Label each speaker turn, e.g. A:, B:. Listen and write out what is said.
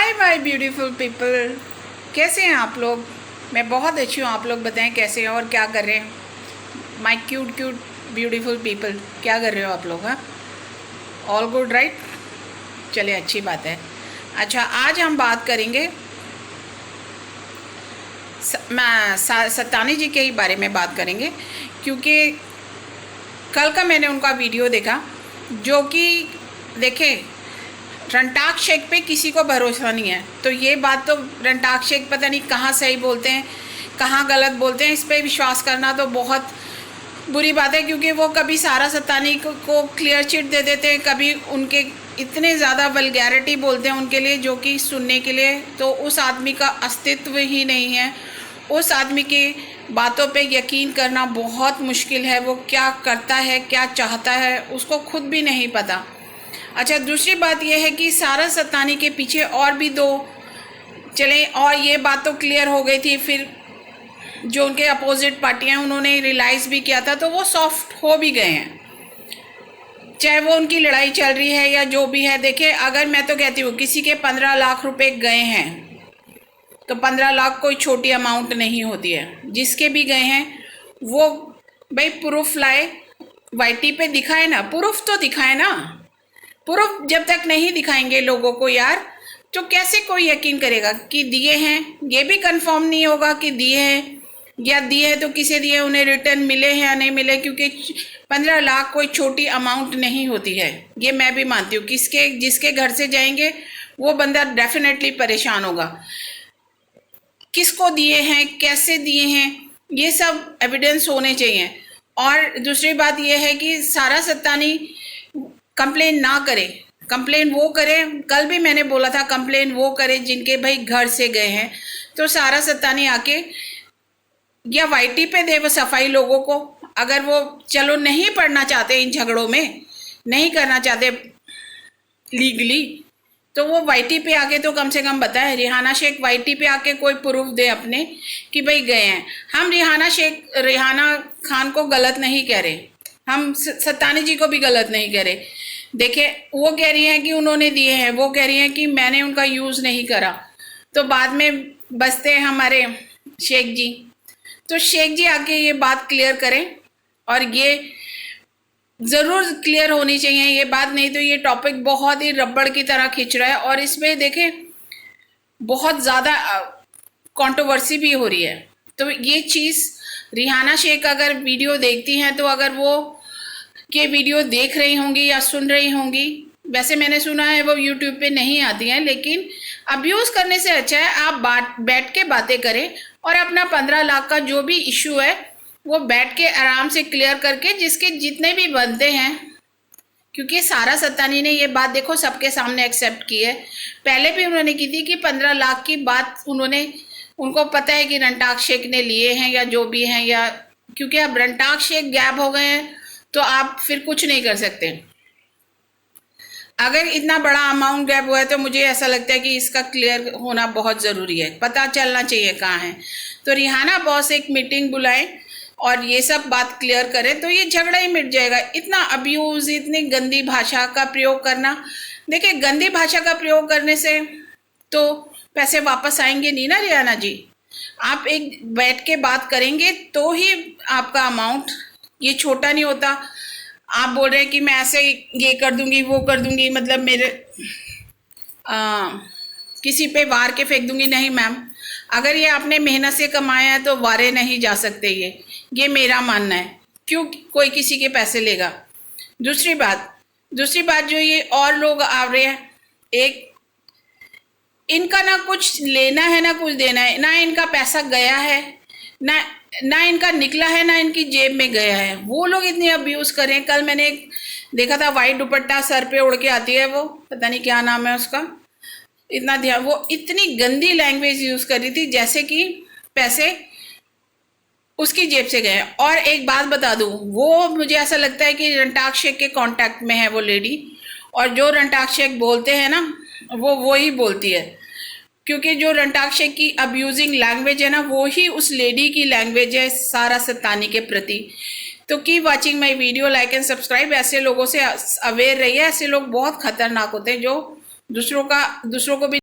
A: Hi my beautiful people, कैसे हैं आप लोग। मैं बहुत अच्छी हूँ। आप लोग बताएं कैसे हैं और क्या कर रहे हैं। My cute cute beautiful people, क्या कर रहे हो आप लोग। हाँ, ऑल गुड राइट। चलिए, अच्छी बात है। अच्छा, आज हम बात करेंगे सत्तानी जी के ही बारे में बात करेंगे, क्योंकि कल का मैंने उनका वीडियो देखा, जो कि देखें, रंटाक शेख पे किसी को भरोसा नहीं है। तो ये बात तो रंटाक शेख पता नहीं कहाँ सही बोलते हैं, कहाँ गलत बोलते हैं। इस पर विश्वास करना तो बहुत बुरी बात है, क्योंकि वो कभी सारा सत्तानी को क्लियर चिट दे देते हैं, कभी उनके इतने ज़्यादा वल्गैरिटी बोलते हैं उनके लिए, जो कि सुनने के लिए तो उस आदमी का अस्तित्व ही नहीं है। उस आदमी की बातों पे यकीन करना बहुत मुश्किल है। वो क्या करता है, क्या चाहता है, उसको खुद भी नहीं पता। अच्छा, दूसरी बात यह है कि सारा सत्तानी के पीछे और भी दो चले, और ये बात तो क्लियर हो गई थी। फिर जो उनके अपोजिट पार्टियां उन्होंने रियलाइज़ भी किया था, तो वो सॉफ्ट हो भी गए हैं, चाहे वो उनकी लड़ाई चल रही है या जो भी है। देखिए, अगर मैं तो कहती हूँ किसी के 15 लाख रुपए गए हैं, तो 15 लाख कोई छोटी अमाउंट नहीं होती है। जिसके भी गए हैं वो भाई प्रूफ लाए, वाईटी पे दिखाए ना, प्रूफ तो दिखाए ना। प्रूफ जब तक नहीं दिखाएंगे लोगों को यार, तो कैसे कोई यकीन करेगा कि दिए हैं। ये भी कंफर्म नहीं होगा कि दिए हैं, या दिए हैं तो किसे दिए, उन्हें रिटर्न मिले हैं या नहीं मिले, क्योंकि 15 लाख कोई छोटी अमाउंट नहीं होती है। ये मैं भी मानती हूँ। जिसके घर से जाएंगे वो बंदा डेफिनेटली परेशान होगा। किसको दिए हैं, कैसे दिए हैं, ये सब एविडेंस होने चाहिए। और दूसरी बात यह है कि सारा सत्तानी कंप्लेन ना करे, कंप्लेन वो करे। कल भी मैंने बोला था, कंप्लेन वो करे जिनके भाई घर से गए हैं। तो सारा सत्तानी आके या वाईटी पे दे वो सफाई लोगों को। अगर वो चलो नहीं पढ़ना चाहते, इन झगड़ों में नहीं करना चाहते लीगली, तो वो वाईटी पे आके तो कम से कम बताए। रिहाना शेख वाईटी पे आके कोई प्रूफ दे अपने कि भाई गए हैं। हम रिहाना खान को गलत नहीं कह रहे, हम सत्तानी जी को भी गलत नहीं कह रहे। देखिए, वो कह रही हैं कि उन्होंने दिए हैं, वो कह रही हैं कि मैंने उनका यूज़ नहीं करा। तो बाद में बसते हैं हमारे शेख जी। तो शेख जी आके ये बात क्लियर करें, और ये ज़रूर क्लियर होनी चाहिए ये बात, नहीं तो ये टॉपिक बहुत ही रबड़ की तरह खिंच रहा है। और इसमें देखें, बहुत ज़्यादा कंट्रोवर्सी भी हो रही है। तो ये चीज़ रिहाना शेख अगर वीडियो देखती हैं, तो अगर वो के वीडियो देख रही होंगी या सुन रही होंगी, वैसे मैंने सुना है वो यूट्यूब पे नहीं आती हैं, लेकिन अब्यूज़ करने से अच्छा है आप बैठ के बातें करें, और अपना 15 लाख का जो भी इशू है वो बैठ के आराम से क्लियर करके, जिसके जितने भी बनते हैं। क्योंकि सारा सत्तानी ने ये बात देखो सबके सामने एक्सेप्ट की है। पहले भी उन्होंने की थी कि 15 लाख की बात उनको पता है कि रंटाक शेख ने लिए हैं या जो भी हैं, या क्योंकि अब रंटाक शेख गैप हो गए हैं, तो आप फिर कुछ नहीं कर सकते। अगर इतना बड़ा अमाउंट गैप हुआ है, तो मुझे ऐसा लगता है कि इसका क्लियर होना बहुत ज़रूरी है, पता चलना चाहिए कहाँ है। तो रिहाना बॉस एक मीटिंग बुलाएं और ये सब बात क्लियर करें, तो ये झगड़ा ही मिट जाएगा। इतना अब्यूज़, इतनी गंदी भाषा का प्रयोग करना, देखिए गंदी भाषा का प्रयोग करने से तो पैसे वापस आएंगे नहीं ना रिहाना जी। आप एक बैठ के बात करेंगे तो ही आपका अमाउंट, ये छोटा नहीं होता। आप बोल रहे हैं कि मैं ऐसे ये कर दूंगी, वो कर दूंगी, मतलब मेरे किसी पे वार के फेंक दूंगी। नहीं मैम, अगर ये आपने मेहनत से कमाया है तो वारे नहीं जा सकते। ये मेरा मानना है। क्यों कोई किसी के पैसे लेगा। दूसरी बात जो ये और लोग आ रहे हैं, एक इनका ना कुछ लेना है ना कुछ देना है, ना इनका पैसा गया है, ना इनका निकला है, ना इनकी जेब में गया है। वो लोग इतनी अब्यूज करें। कल मैंने एक देखा था, वाइट दुपट्टा सर पे उड़ के आती है, वो पता नहीं क्या नाम है उसका, इतना ध्यान, वो इतनी गंदी लैंग्वेज यूज कर रही थी जैसे कि पैसे उसकी जेब से गए। और एक बात बता दूं, वो मुझे ऐसा लगता है कि रंटाक शेख के कांटेक्ट में है वो लेडी, और जो रंटाक शेख बोलते हैं ना, वो ही बोलती है। क्योंकि जो रंटाक शेख की अब्यूजिंग लैंग्वेज है ना, वो ही उस लेडी की लैंग्वेज है सारा सत्तानी के प्रति। तो keep watching my video, like and subscribe. ऐसे लोगों से अवेयर रहिए। ऐसे लोग बहुत खतरनाक होते हैं, जो दूसरों को भी